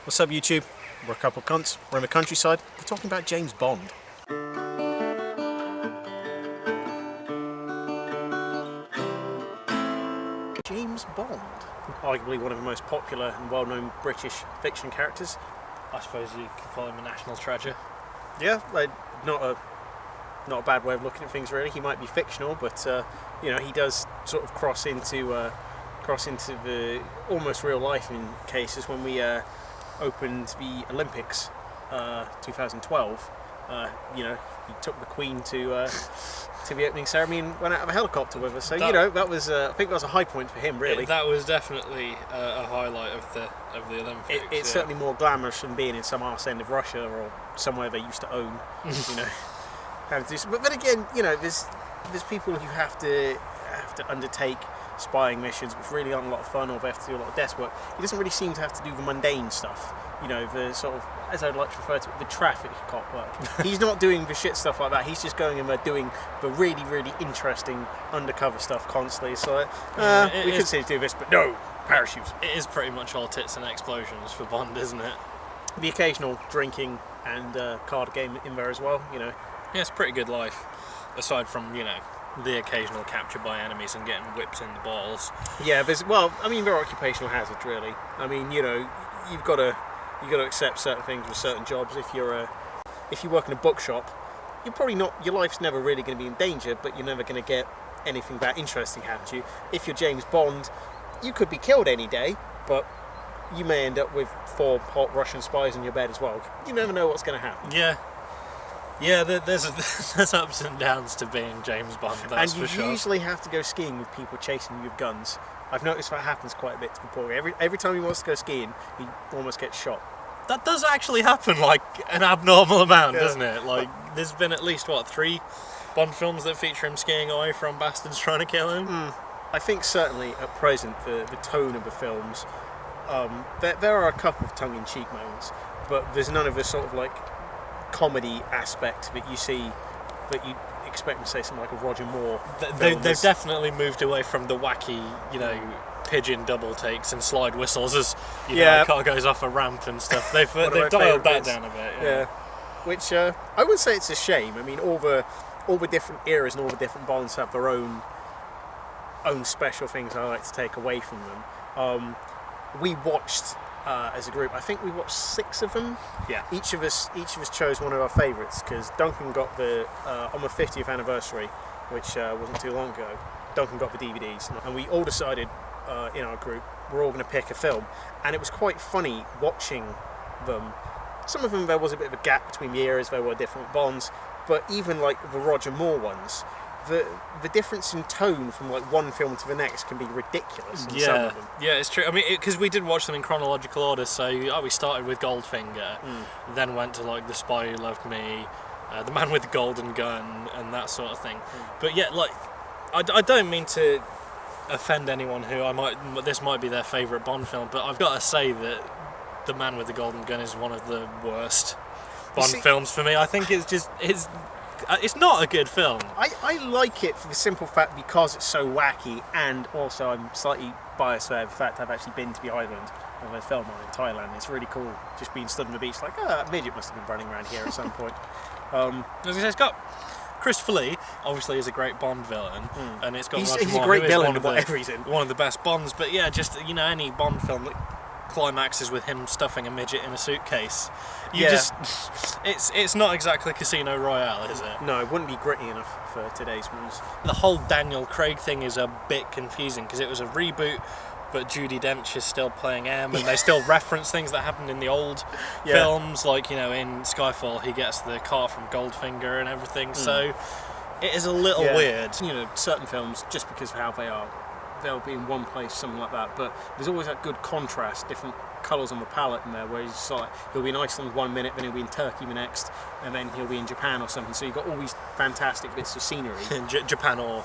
What's up, YouTube? We're a couple of cunts. We're in the countryside. We're talking about James Bond. James Bond. Arguably one of the most popular and well-known British fiction characters. I suppose you could call him a national treasure. Yeah, like, not a bad way of looking at things, really. He might be fictional, but he does sort of cross into the almost real life in cases. When we opened the Olympics 2012, he took the Queen to the opening ceremony and went out of a helicopter with us. So that was I think that was a high point for him, really. That was definitely a highlight of the Olympics. It's certainly more glamorous than being in some arse end of Russia or somewhere they used to own. But again, there's people who have to undertake spying missions which really aren't a lot of fun, or they have to do a lot of desk work. He doesn't really seem to have to do the mundane stuff, the sort of, as I'd like to refer to it, the traffic cop work. He's not doing the shit stuff like that. He's just going in there doing the really, really interesting undercover stuff constantly. So we could say do this, but no, parachutes. It is pretty much all tits and explosions for Bond, isn't it? The occasional drinking and card game in there as well, Yeah, it's a pretty good life, aside from, the occasional capture by enemies and getting whipped in the balls. Yeah, they're occupational hazards, really. I mean, you've got to accept certain things with certain jobs. If you work in a bookshop, your life's never really going to be in danger, but you're never going to get anything that interesting happen to you. If you're James Bond, you could be killed any day, but you may end up with 4 hot Russian spies in your bed as well. You never know what's going to happen. Yeah, there's ups and downs to being James Bond, that's for sure. And you usually have to go skiing with people chasing you with guns. I've noticed that happens quite a bit to Paul. Every time he wants to go skiing, he almost gets shot. That does actually happen, like, an abnormal amount, doesn't it? Like, there's been at least, 3 Bond films that feature him skiing away from bastards trying to kill him? I think certainly at present, the tone of the films, there are a couple of tongue-in-cheek moments, but there's none of the sort of, like, comedy aspect that you see, that you expect to say something like a Roger Moore. They've definitely moved away from the wacky, pigeon double takes and slide whistles as a car goes off a ramp and stuff. They've dialed that down a bit. Yeah. Which I would say it's a shame. I mean, all the different eras and all the different Bonds have their own special things I like to take away from them. We watched. As a group, I think we watched 6 of them. Yeah. Each of us chose one of our favourites, because Duncan got the on the 50th anniversary, which wasn't too long ago. Duncan got the DVDs, and we all decided in our group we're all going to pick a film, and it was quite funny watching them. Some of them there was a bit of a gap between the eras. There were different Bonds, but even like the Roger Moore ones, the difference in tone from like one film to the next can be ridiculous in some of them. Yeah, it's true. I mean, because we did watch them in chronological order, so we started with Goldfinger, then went to like The Spy Who Loved Me, The Man with the Golden Gun, and that sort of thing. But yeah, like, I don't mean to offend anyone who this might be their favourite Bond film, but I've got to say that The Man with the Golden Gun is one of the worst Bond films for me. I think it's not a good film. I like it for the simple fact because it's so wacky, and also I'm slightly biased there. The fact I've actually been to the island of a film in Thailand. It's really cool just being stood on the beach like, that midget must have been running around here at some point. It's got Christopher Lee, obviously, is a great Bond villain, and it's got he's Roger a great villain of whatever he's in. One of the best Bonds, but yeah, just any Bond film that climaxes with him stuffing a midget in a suitcase. It's not exactly Casino Royale, is it? No, it wouldn't be gritty enough for today's rules. The whole Daniel Craig thing is a bit confusing because it was a reboot, but Judi Dench is still playing M, and they still reference things that happened in the old films, like in Skyfall he gets the car from Goldfinger and everything. So it is a little weird. Certain films, just because of how they'll be in one place, something like that, but there's always that good contrast, different colours on the palette in there, where he's like, he'll be in Iceland 1 minute, then he'll be in Turkey the next, and then he'll be in Japan or something, so you've got all these fantastic bits of scenery. In Japan or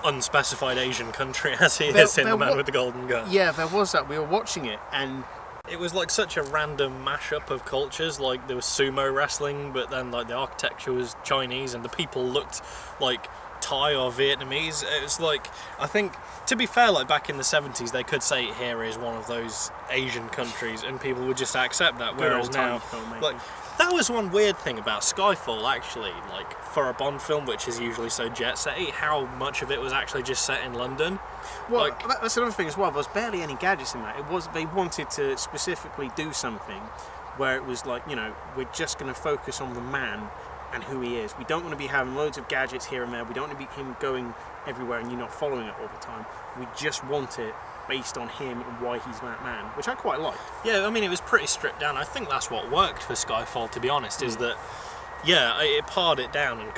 unspecified Asian country, as he is in The Man with the Golden Gun. Yeah, there was that. We were watching it, and it was like such a random mashup of cultures. Like, there was sumo wrestling, but then like the architecture was Chinese, and the people looked like Thai or Vietnamese. It's like, I think, to be fair, like back in the 70s, they could say here is one of those Asian countries, and people would just accept that. Whereas now, like, that was one weird thing about Skyfall, actually. Like, for a Bond film, which is usually so jet-setty, how much of it was actually just set in London. Well, like, that's another thing as well. There was barely any gadgets in that. It was, they wanted to specifically do something where it was like, you know, we're just going to focus on the man and who he is. We don't want to be having loads of gadgets here and there. We don't want to be him going everywhere and you not following it all the time. We just want it based on him and why he's that man, which I quite liked. Yeah, I mean, it was pretty stripped down. I think that's what worked for Skyfall, to be honest, is that, yeah, it pared it down and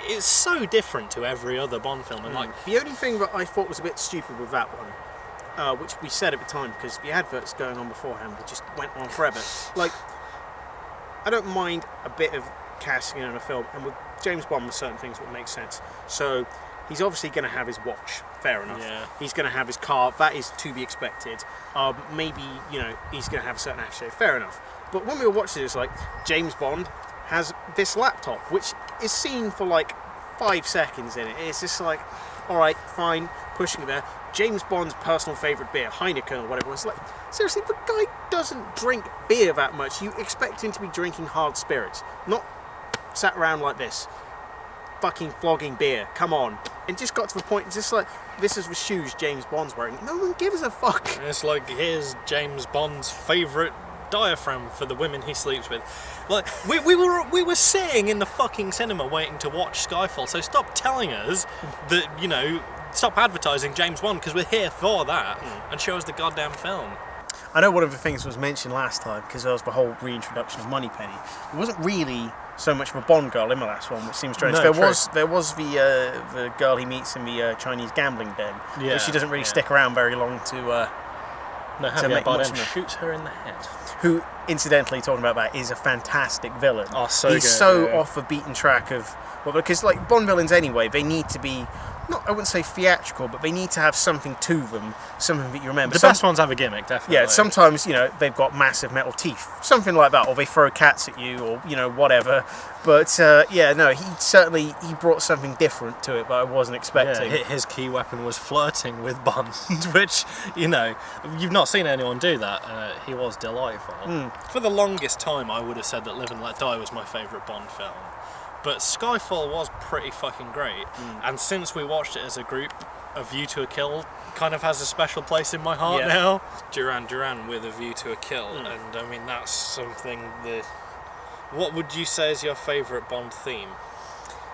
it's so different to every other Bond film. And like, the only thing that I thought was a bit stupid with that one, which we said at the time, because the adverts going on beforehand, they just went on forever. Like, I don't mind a bit of casting in a film, and with James Bond, with certain things would make sense. So he's obviously going to have his watch, fair enough. Yeah. He's going to have his car, that is to be expected. Maybe, you know, he's going to have a certain aftershave, fair enough. But when we were watching it, it's like, James Bond has this laptop, which is seen for like 5 seconds in it. It's just like, alright, fine, pushing it there. James Bond's personal favourite beer, Heineken or whatever. It's like, seriously, the guy doesn't drink beer that much. You expect him to be drinking hard spirits, not sat around like this, fucking flogging beer. Come on. And just got to the point, it's just like, this is the shoes James Bond's wearing. No one gives a fuck. it's like, here's James Bond's favourite diaphragm for the women he sleeps with. Like, we were sitting in the fucking cinema waiting to watch Skyfall, so stop telling us that, you know, stop advertising James Bond, because we're here for that, and show us the goddamn film. I know one of the things was mentioned last time, because there was the whole reintroduction of Moneypenny. It wasn't really so much of a Bond girl in the last one, which seems strange. No, there was the girl he meets in the Chinese gambling den, but she doesn't really stick around very long to make much of her. Shoots her in the head. Who, incidentally, talking about that, is a fantastic villain. Oh, so He's good, so yeah. off the beaten track of, well, because like Bond villains anyway, they need to be, not, I wouldn't say theatrical, but they need to have something to them, something that you remember. The best ones have a gimmick, definitely. Yeah, sometimes, you know, they've got massive metal teeth, something like that, or they throw cats at you, or, you know, whatever. But, yeah, no, he brought something different to it that I wasn't expecting. Yeah, his key weapon was flirting with Bond, which, you know, you've not seen anyone do that. He was delightful. For the longest time, I would have said that Live and Let Die was my favourite Bond film. But Skyfall was pretty fucking great. And since we watched it as a group, A View to a Kill kind of has a special place in my heart now. Duran Duran with A View to a Kill. And I mean, that's something that... What would you say is your favourite Bond theme?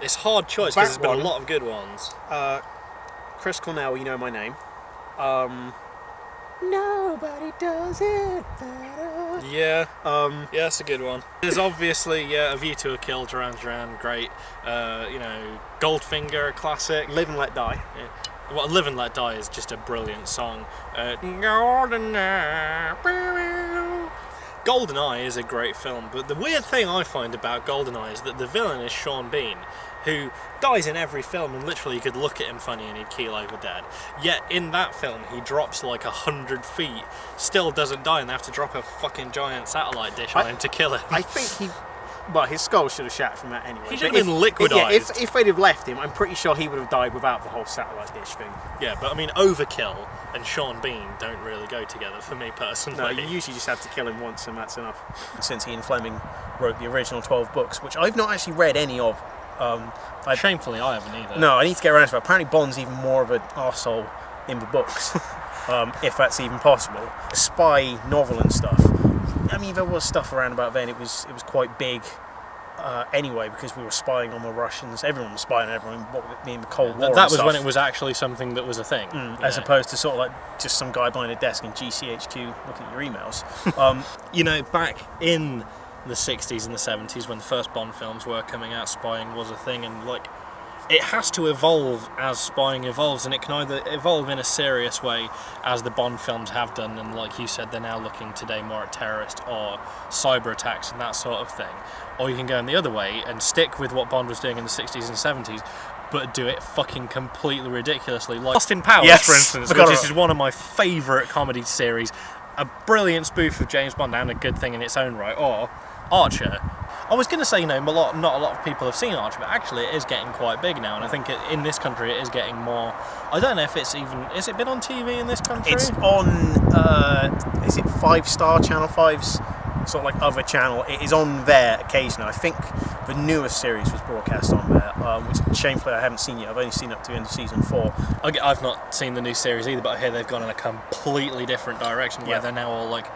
It's a hard choice because there's been a lot of good ones. Chris Cornell, You Know My Name. Nobody does it better. Yeah, yeah, that's a good one. There's obviously, A View to a Kill, Duran Duran, great. You know, Goldfinger, a classic. Live and Let Die. Yeah. Well, Live and Let Die is just a brilliant song. GoldenEye is a great film, but the weird thing I find about GoldenEye is that the villain is Sean Bean, who dies in every film, and literally you could look at him funny and he'd keel over dead. Yet in that film he drops like 100 feet, still doesn't die, and they have to drop a fucking giant satellite dish on him to kill him. I think well, his skull should have shattered from that anyway. He should have been liquidized. If they'd have left him, I'm pretty sure he would have died without the whole satellite dish thing. Yeah, but I mean, Overkill and Sean Bean don't really go together for me personally. No, you usually just have to kill him once and that's enough. Since Ian Fleming wrote the original 12 books, which I've not actually read any of. Shamefully, I haven't either. No, I need to get around to it. Apparently Bond's even more of an arsehole in the books, if that's even possible. Spy novel and stuff. I mean, there was stuff around about then. It was quite big anyway, because we were spying on the Russians. Everyone was spying on everyone. In the Cold War. That was when it was actually something that was a thing. As opposed to sort of like just some guy behind a desk in GCHQ looking at your emails. You know, back in the 60s and the 70s when the first Bond films were coming out, spying was a thing, and like, it has to evolve as spying evolves, and it can either evolve in a serious way as the Bond films have done, and like you said, they're now looking today more at terrorist or cyber attacks and that sort of thing, or you can go in the other way and stick with what Bond was doing in the 60s and 70s but do it fucking completely ridiculously, like Lost in Powers, for instance, which is one of my favourite comedy series, a brilliant spoof of James Bond and a good thing in its own right, or Archer. I was going to say, not a lot of people have seen Archer, but actually it is getting quite big now, and I think in this country it is getting more. I don't know if it's even. Is it been on TV in this country? It's on. Is it 5 Star Channel 5's sort of like other channel? It is on there occasionally. I think the newest series was broadcast on there, which shamefully I haven't seen yet. I've only seen up to the end of season 4. I've not seen the new series either, but I hear they've gone in a completely different direction where they're now all like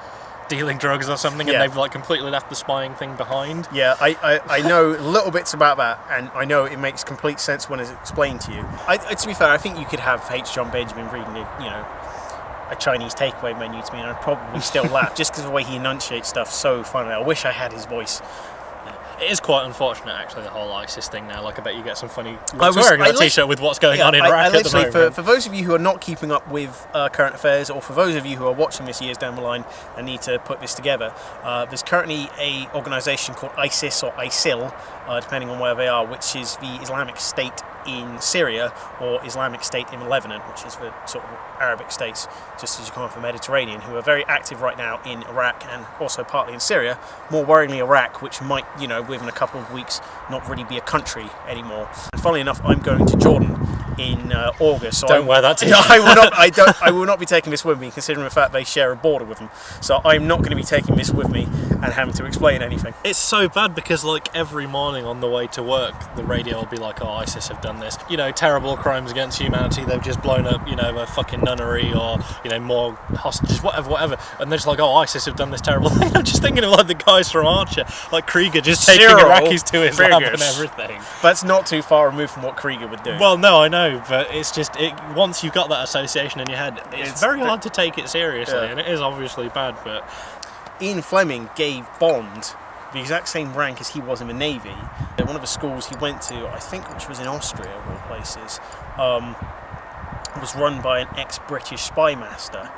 dealing drugs or something, and they've like completely left the spying thing behind. Yeah, I know little bits about that, and I know it makes complete sense when it's explained to you. To be fair, I think you could have H. John Benjamin reading a Chinese takeaway menu to me, and I'd probably still laugh just because of the way he enunciates stuff so funnily. I wish I had his voice. It is quite unfortunate, actually, the whole ISIS thing now. Like, I bet you get some funny. I was wearing that T-shirt with what's going on in Iraq at the moment. For those of you who are not keeping up with current affairs, or for those of you who are watching this years down the line and need to put this together, there's currently a organisation called ISIS or ISIL, depending on where they are, which is the Islamic State in Syria or Islamic State in Lebanon, which is the sort of Arabic states just as you come off the Mediterranean, who are very active right now in Iraq and also partly in Syria. More worryingly, Iraq, which might, within a couple of weeks not really be a country anymore. And funnily enough, I'm going to Jordan in August. So don't wear that t-shirt. I will not be taking this with me, considering the fact they share a border with them. So I'm not going to be taking this with me and having to explain anything. It's so bad because like every morning on the way to work, the radio will be like, "Oh, ISIS have done this. Terrible crimes against humanity. They've just blown up, a fucking nunnery, or more hostages, whatever." And they're just like, "Oh, ISIS have done this terrible thing." I'm just thinking of like the guys from Archer, like Krieger, just taking Iraqis to his lab and everything. That's not too far removed from what Krieger would do. Well, no, I know, but it's just once you've got that association in your head, it's very hard to take it seriously, and it is obviously bad. But Ian Fleming gave Bond the exact same rank as he was in the Navy. At one of the schools he went to, I think, which was in Austria, of all places, was run by an ex-British spy master.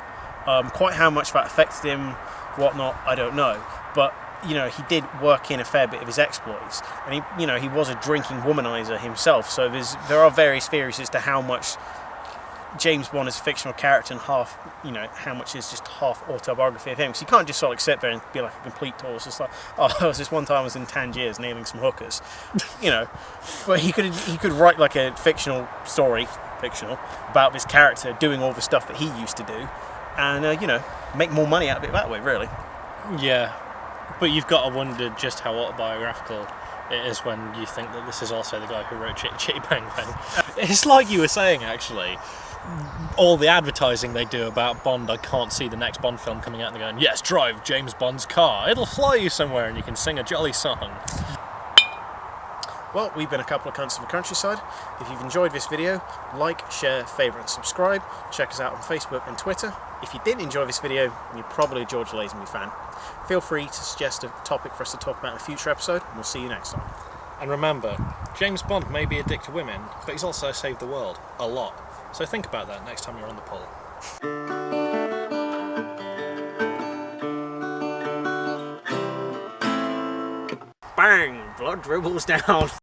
Quite how much that affected him, whatnot, I don't know. But he did work in a fair bit of his exploits, and he was a drinking womanizer himself. So there are various theories as to how much James Bond is a fictional character and half, how much is just half autobiography of him. Because you can't just sort of sit there and be like a complete tool. It's just like, oh, there was this one time I was in Tangiers nailing some hookers, But he could write like a fictional, about this character doing all the stuff that he used to do, and make more money out of it that way, really. Yeah, but you've got to wonder just how autobiographical it is when you think that this is also the guy who wrote Chitty Chitty Bang Bang. It's like you were saying, actually. All the advertising they do about Bond, I can't see the next Bond film coming out and they're going, "Yes, drive James Bond's car. It'll fly you somewhere and you can sing a jolly song." Well, we've been a couple of cunts of the countryside. If you've enjoyed this video, like, share, favourite and subscribe. Check us out on Facebook and Twitter. If you didn't enjoy this video, you're probably a George Lazenby fan. Feel free to suggest a topic for us to talk about in a future episode, and we'll see you next time. And remember, James Bond may be a dick to women, but he's also saved the world. A lot. So think about that next time you're on the pull. Bang! Blood dribbles down.